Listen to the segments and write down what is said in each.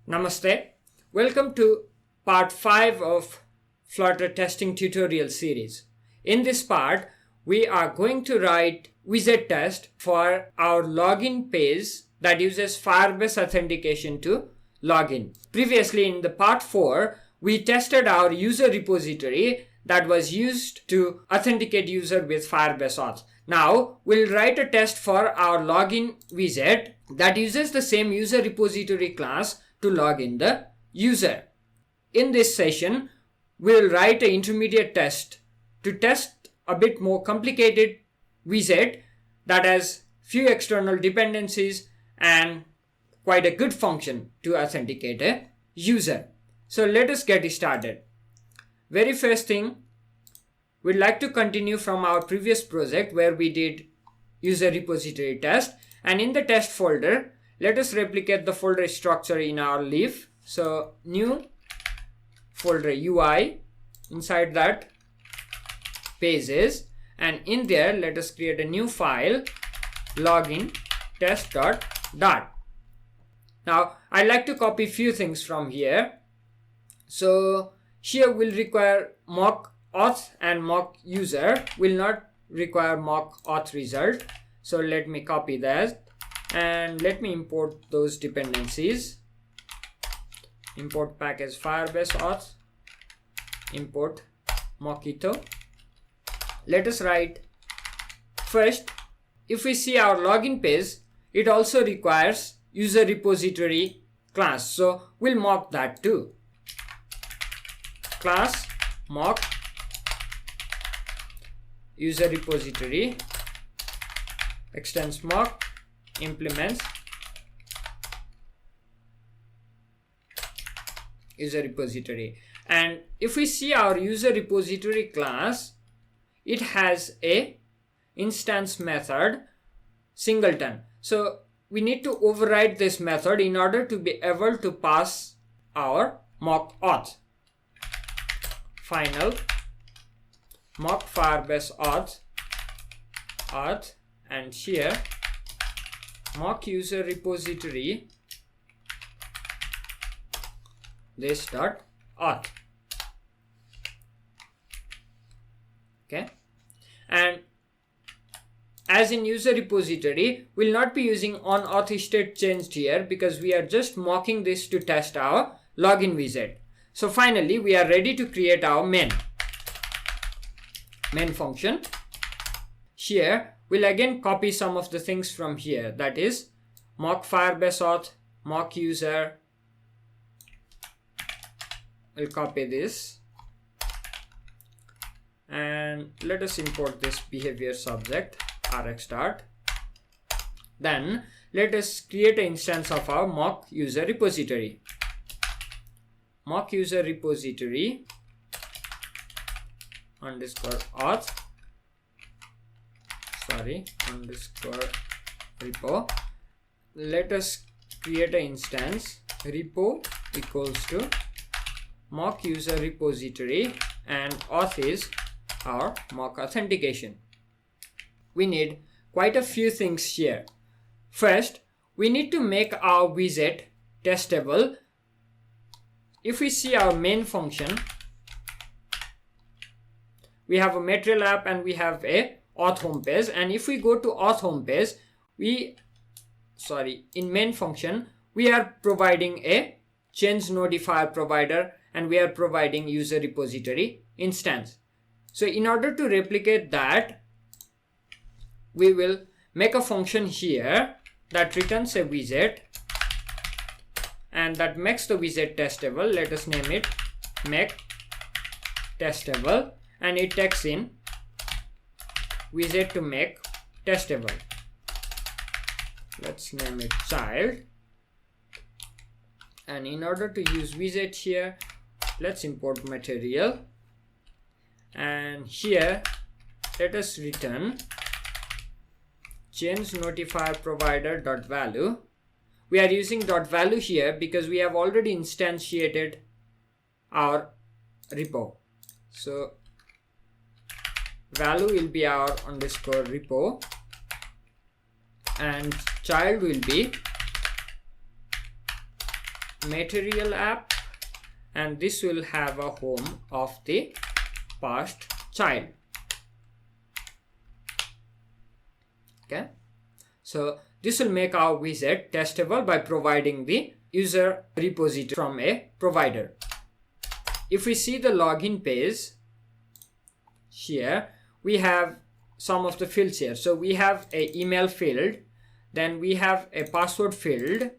Namaste. Welcome to part 5 of Flutter testing tutorial series. In this part, we are going to write Widget test for our login page that uses Firebase authentication to login. Previously in the part 4, we tested our user repository that was used to authenticate user with Firebase Auth. Now, we'll write a test for our login widget that uses the same user repository class to log in the user. In this session, we'll write an intermediate test to test a bit more complicated widget that has few external dependencies and quite a good function to authenticate a user. So let us get started. Very first thing, we'd like to continue from our previous project where we did user repository test, and in the test folder, let us replicate the folder structure in our leaf. So new folder UI, inside that pages, and in there let us create a new file login test.dart. Now I'd like to copy few things from here. So here we'll require mock auth and mock user, will not require mock auth result. So let me copy that and let me import those dependencies. Import package Firebase Auth, import mockito. Let us write first, if we see our login page, it also requires user repository class. So we'll mock that too. Class mock user repository extends mock implements user repository. And if we see our user repository class, it has a instance method singleton. So we need to override this method in order to be able to pass our mock auth. Final mock Firebase auth, and here mock user repository this.auth. Okay, and as in user repository, we'll not be using onAuth state changed here because we are just mocking this to test our login widget. So finally, we are ready to create our main function. Here, we'll again copy some of the things from here. That is mock Firebase auth, mock user. We'll copy this. And let us import this behavior subject rx.start. Then let us create an instance of our mock user repository. Mock user repository underscore auth, underscore repo. Let us create an instance repo equals to mock user repository, and auth is our mock authentication. We need quite a few things here. First, we need to make our widget testable. If we see our main function, we have a material app and we have a auth homepage. And if we go to auth homepage, in main function, we are providing a change notifier provider and we are providing user repository instance. So in order to replicate that, we will make a function here that returns a widget and that makes the widget testable. Let us name it make testable, and it takes in widget to make testable. Let's name it child. And in order to use widget here, let's import material, and here let us return change notifier provider dot value. We are using dot value here because we have already instantiated our repo. So value will be our underscore repo and child will be material app, and this will have a home of the past child. Okay, so this will make our widget testable by providing the user repository from a provider. If we see the login page here, we have some of the fields here. So we have a email field, then we have a password field,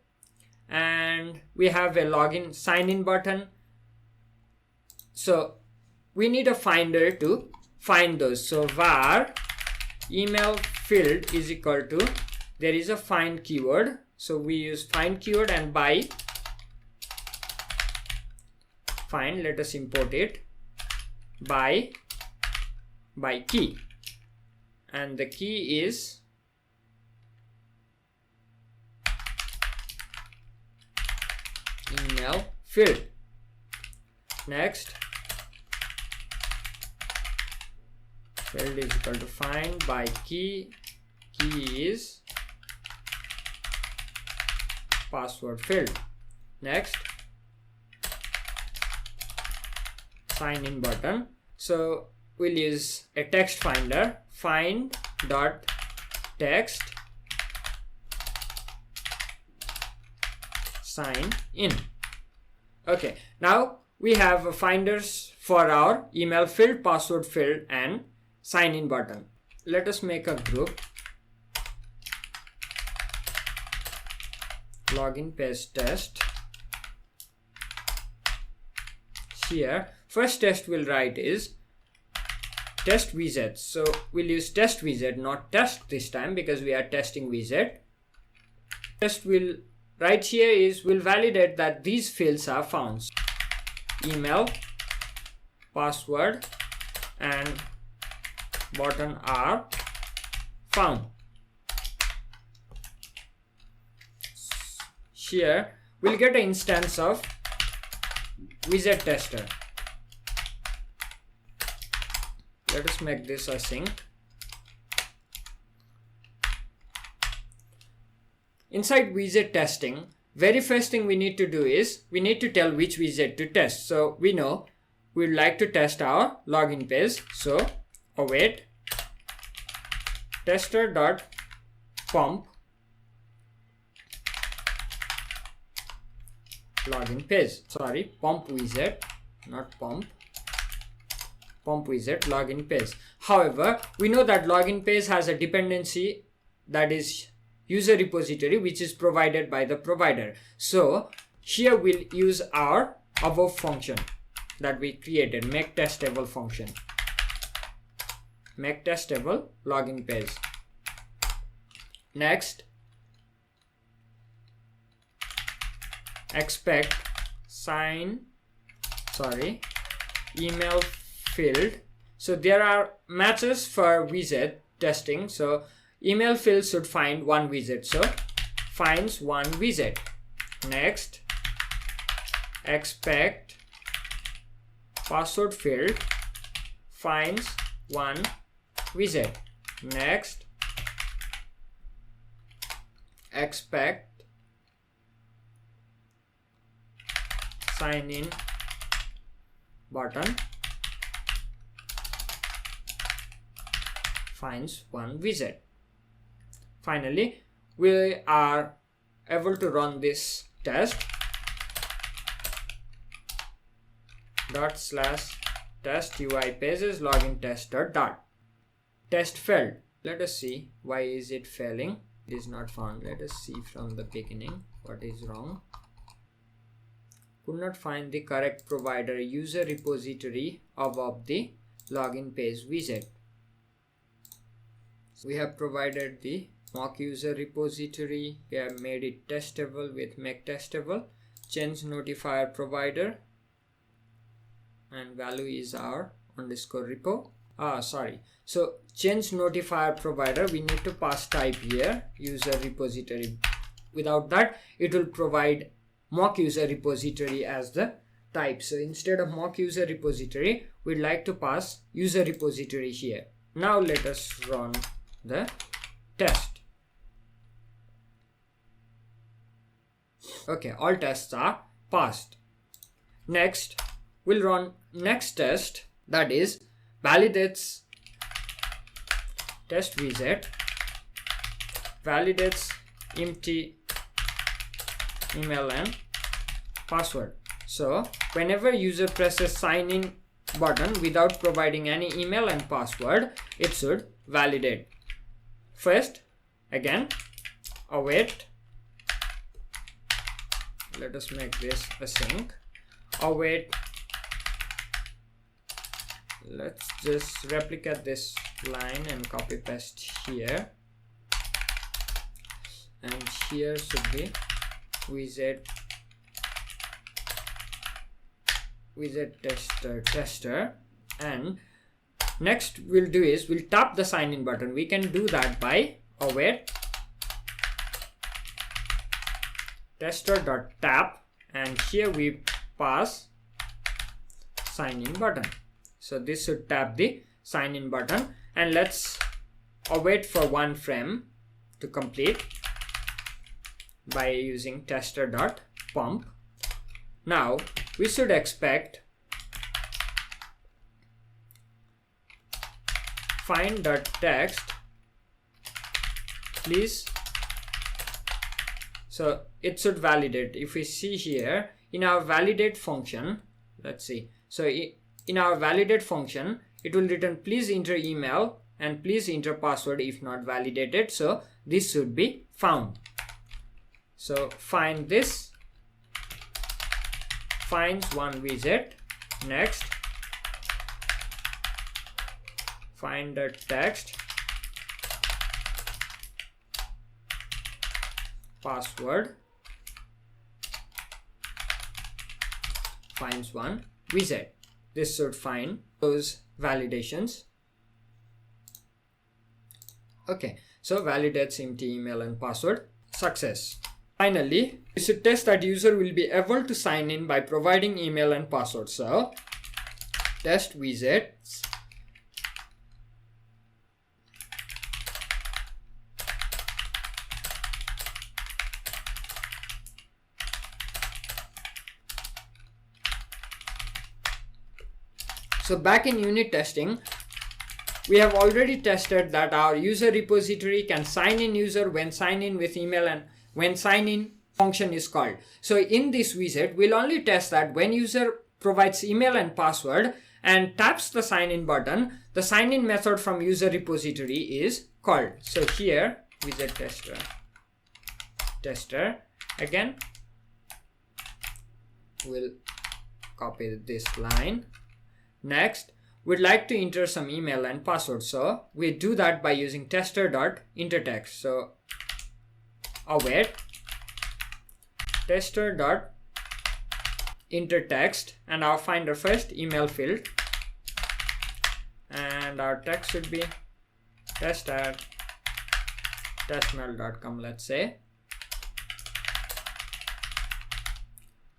and we have a login sign in button. So we need a finder to find those. So var email field is equal to, there is a find keyword, so we use find keyword, and by find, let us import it, by key, and the key is email field. Next, field is equal to find by key, key is password field. Next, sign in button. So we'll use a text finder, find dot text sign in. Okay, now we have finders for our email field, password field, and sign in button. Let us make a group, login page test. Here, first test we'll write is test widget. So we'll use test widget, not test this time, because we are testing widget. Test we'll write here is, we'll validate that these fields are found. Email, password, and button are found. Here we'll get an instance of widget tester. Let us make this async. Inside widget testing, very first thing we need to do is we need to tell which widget to test. So we know we'd like to test our login page. So await tester.pump login page. Sorry, pump widget, not pump. Pump widget login page. However, we know that login page has a dependency, that is user repository, which is provided by the provider. So here we'll use our above function that we created, make testable function. Make testable login page. Next, expect email field. So there are matches for widget testing. So email field should find one widget. So finds one widget. Next, expect password field finds one widget. Next, expect sign in button finds one widget. Finally, we are able to run this test ./test UI pages login tester dot. Test failed. Let us see why is it failing. It is not found. Let us see from the beginning what is wrong. Could not find the correct provider user repository above the login page widget. We have provided the mock user repository. We have made it testable with make testable. Change notifier provider, and value is our underscore repo. So change notifier provider, we need to pass type here user repository. Without that, it will provide mock user repository as the type. So instead of mock user repository, we'd like to pass user repository here. Now let us run the test. Okay, all tests are passed. Next, we'll run next test, that is validates test widget validates empty email and password. So whenever user presses sign in button without providing any email and password, it should validate. First, again, await. Let us make this async. Await. Let's just replicate this line and copy paste here. And here should be widget tester. And next we'll do is we'll tap the sign in button. We can do that by await tester.tap, and here we pass sign in button. So this should tap the sign in button, and let's await for one frame to complete by using tester.pump. Now we should expect find.text please. So it should validate. If we see here in our validate function, let's see. So in our validate function, it will return please enter email and please enter password if not validated. So this should be found. So find this finds one widget. Next, find the text password finds one widget. This should find those validations. Okay, so validates empty email and password. Success. Finally, we should test that user will be able to sign in by providing email and password. So test widgets So back in unit testing, we have already tested that our user repository can sign in user when sign in with email and when sign in function is called. So in this widget, we'll only test that when user provides email and password and taps the sign in button, the sign in method from user repository is called. So here widget tester again, we'll copy this line. Next, we'd like to enter some email and password. So we do that by using tester.intertext. So await tester.intertext, and our finder first email field, and our text should be test@testmail.com, let's say.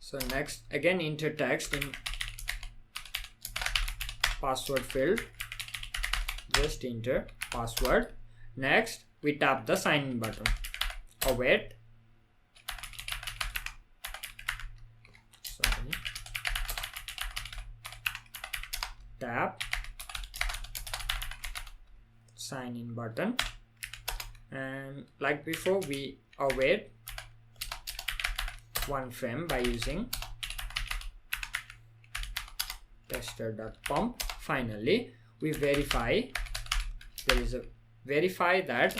So next, again intertext in password field, just enter password. Next, we tap the sign in button. Await tap sign in button, and like before, we await one frame by using tester.pump. Finally, we verify that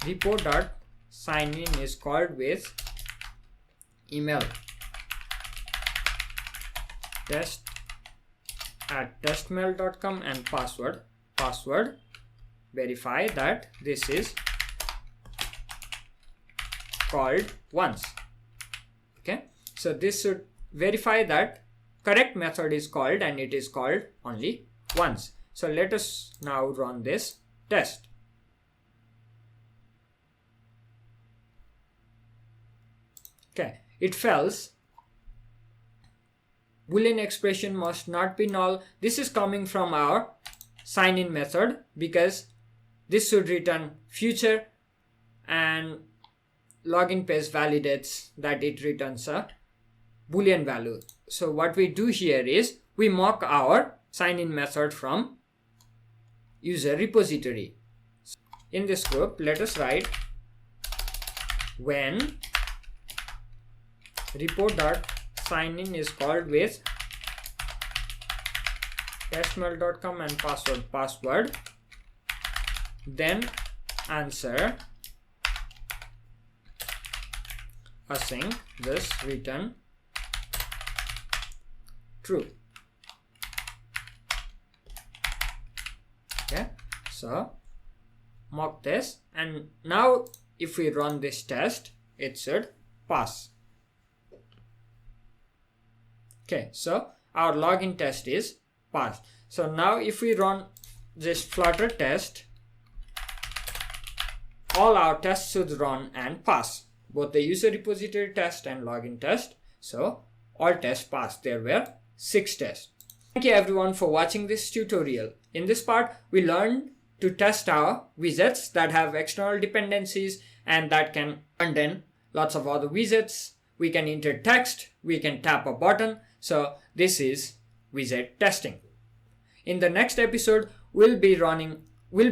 repo.signin is called with email test@testmail.com and password. Verify that this is called once. Okay, so this should verify that correct method is called and it is called only once. So let us now run this test. Okay, it fails. Boolean expression must not be null. This is coming from our sign in method because this should return future, and login page validates that it returns a Boolean value. So what we do here is we mock our sign-in method from user repository. In this group, let us write when repo.signin is called with testmail.com and password, then answer async this return true. Okay, so mock this, and now if we run this test, it should pass. Okay, so our login test is passed. So now if we run this flutter test, all our tests should run and pass, both the user repository test and login test. So all tests passed. There were 6 tests. Thank you everyone for watching this tutorial. In this part, we learned to test our widgets that have external dependencies and that can contain lots of other widgets. We can enter text, we can tap a button. So this is widget testing. In the next episode, we'll be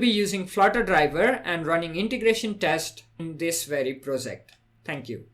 using Flutter driver and running integration test in this very project. Thank you.